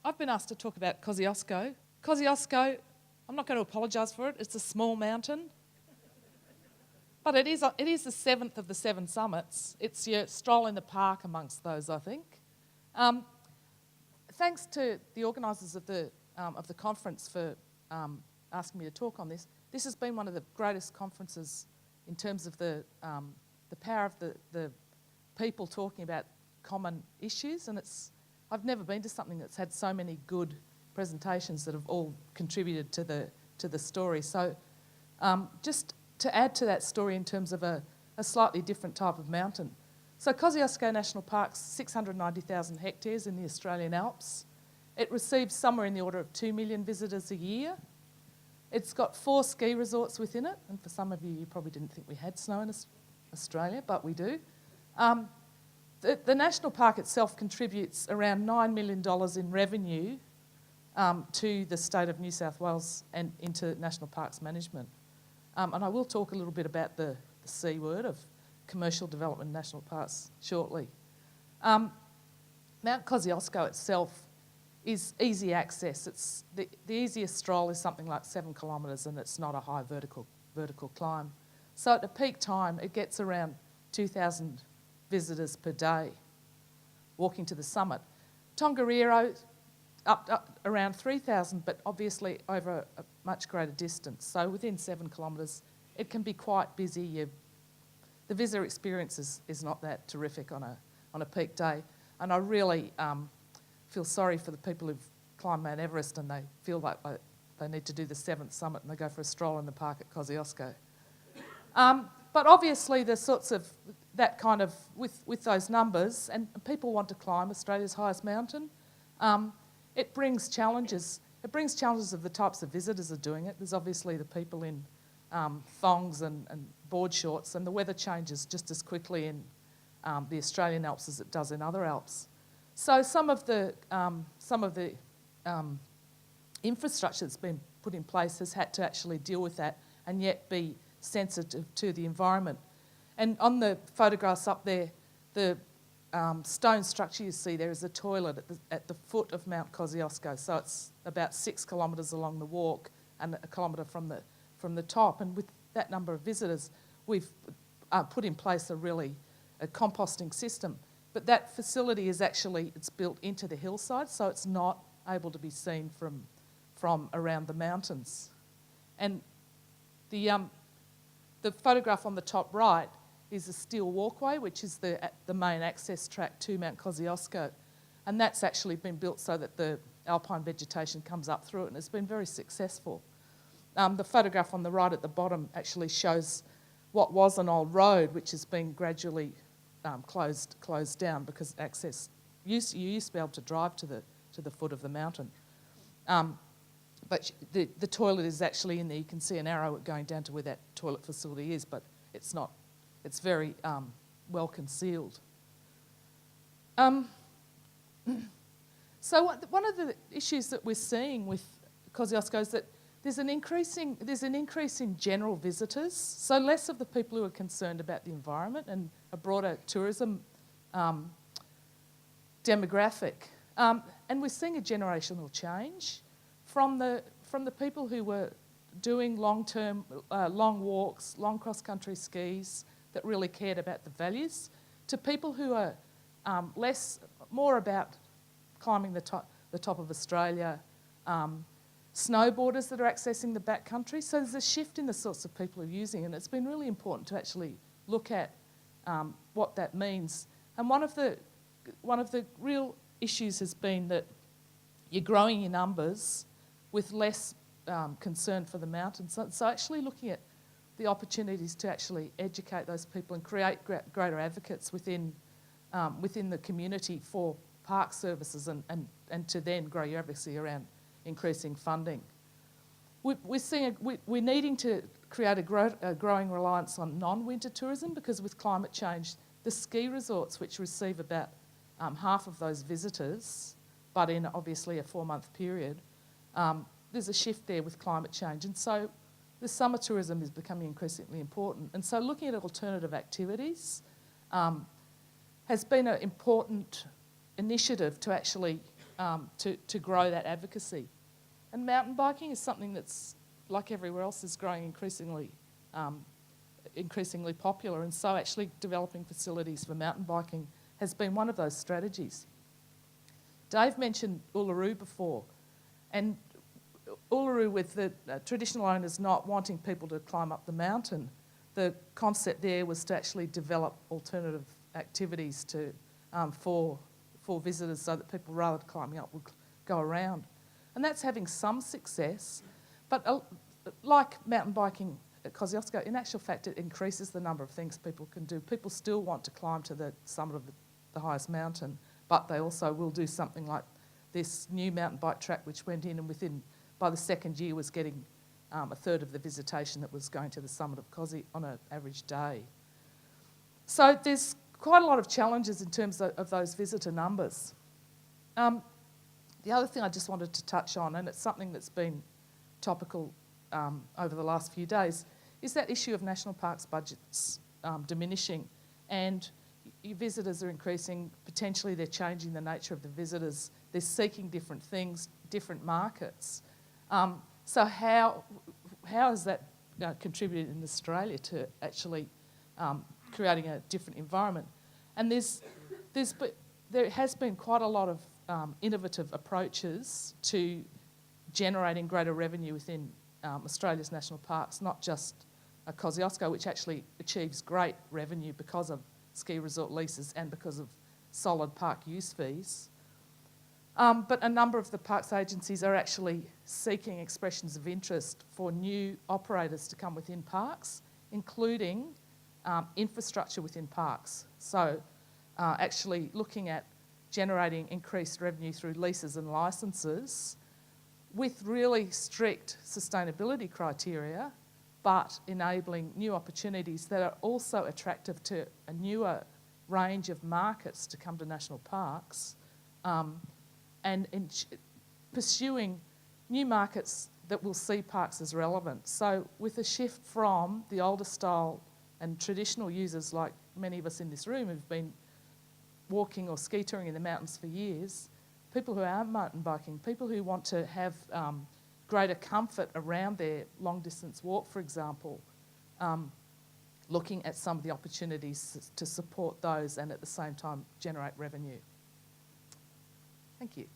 I've been asked to talk about Kosciuszko. Kosciuszko, I'm not going to apologise for it, it's a small mountain. But it is the seventh of the 7 summits. It's your stroll in the park amongst those, I think. Thanks to the organisers of the conference for asking me to talk on this. This has been one of the greatest conferences in terms of the power of the people talking about common issues, and I've never been to something that's had so many good presentations that have all contributed to the story. So just to add to that story in terms of a slightly different type of mountain. So Kosciuszko National Park's 690,000 hectares in the Australian Alps. It receives somewhere in the order of 2 million visitors a year. It's got 4 ski resorts within it, and for some of you probably didn't think we had snow in Australia, but we do. The national park itself contributes around $9 million in revenue to the state of New South Wales and into National Parks Management. And I will talk a little bit about the C word of commercial development in national parks shortly. Mount Kosciuszko itself is easy access. It's the easiest stroll is something like 7 kilometres, and it's not a high vertical climb. So at the peak time, it gets around 2,000 visitors per day walking to the summit. Tongariro, up around 3,000, but obviously over a much greater distance. So within 7 kilometres, it can be quite busy. The visitor experience is not that terrific on a peak day. And I really feel sorry for the people who've climbed Mount Everest and they feel like they need to do the 7th summit and they go for a stroll in the park at Kosciuszko. But obviously the sorts of that kind of, with those numbers, and people want to climb Australia's highest mountain, it brings challenges. It brings challenges of the types of visitors are doing it. There's obviously the people in thongs and board shorts, and the weather changes just as quickly in the Australian Alps as it does in other Alps. So some of the infrastructure that's been put in place has had to actually deal with that and yet be sensitive to the environment. And on the photographs up there, the stone structure you see there is a toilet at the foot of Mount Kosciuszko. So it's about 6 kilometres along the walk and a kilometre from the top. And with that number of visitors, we've put in place a composting system. But that facility is it's built into the hillside, so it's not able to be seen from around the mountains. And the photograph on the top right is a steel walkway, which is the main access track to Mount Kosciuszko. And that's actually been built so that the alpine vegetation comes up through it, and it's been very successful. The photograph on the right at the bottom actually shows what was an old road, which has been gradually closed down because access, you used to be able to drive to the foot of the mountain. But the toilet is actually in there. You can see an arrow going down to where that toilet facility is, but it's not. It's very well concealed. So one of the issues that we're seeing with Kosciuszko is that there's an increase in general visitors, so less of the people who are concerned about the environment and a broader tourism demographic. And we're seeing a generational change from the people who were doing long-term, long walks, long cross-country skis that really cared about the values, to people who are more about climbing the top of Australia, snowboarders that are accessing the backcountry. So there's a shift in the sorts of people who are using it, and it's been really important to actually look at what that means. And one of the real issues has been that you're growing your numbers with less concern for the mountains. So actually looking at the opportunities to actually educate those people and create greater advocates within the community for park services and to then grow your advocacy around increasing funding. We're needing to create a growing reliance on non-winter tourism, because with climate change, the ski resorts, which receive about half of those visitors, but in obviously a 4-month period, there's a shift there with climate change. And so the summer tourism is becoming increasingly important. And so looking at alternative activities has been an important initiative to actually to grow that advocacy. And mountain biking is something that's, like everywhere else, is growing increasingly popular, and so actually developing facilities for mountain biking has been one of those strategies. Dave mentioned Uluru before, and Uluru, with the traditional owners not wanting people to climb up the mountain, the concept there was to actually develop alternative activities for visitors, so that people, rather than climbing up, would go around. And that's having some success, but like mountain biking at Kosciuszko, in actual fact, it increases the number of things people can do. People still want to climb to the summit of the highest mountain, but they also will do something like this new mountain bike track, which went in and by the second year was getting a third of the visitation that was going to the summit of Kosci on an average day. So there's quite a lot of challenges in terms of those visitor numbers. The other thing I just wanted to touch on, and it's something that's been topical over the last few days, is that issue of national parks budgets diminishing, and your visitors are increasing. Potentially they're changing the nature of the visitors. They're seeking different things, different markets. So how has that contributed in Australia to actually creating a different environment? And there has been quite a lot of innovative approaches to generating greater revenue within Australia's national parks, not just Kosciuszko, which actually achieves great revenue because of ski resort leases and because of solid park use fees. But a number of the parks agencies are actually seeking expressions of interest for new operators to come within parks, including infrastructure within parks. So actually looking at generating increased revenue through leases and licences with really strict sustainability criteria, but enabling new opportunities that are also attractive to a newer range of markets to come to national parks, and pursuing new markets that will see parks as relevant. So with a shift from the older style and traditional users, like many of us in this room who've been walking or ski touring in the mountains for years, people who are mountain biking, people who want to have greater comfort around their long distance walk, for example, looking at some of the opportunities to support those and at the same time generate revenue. Thank you.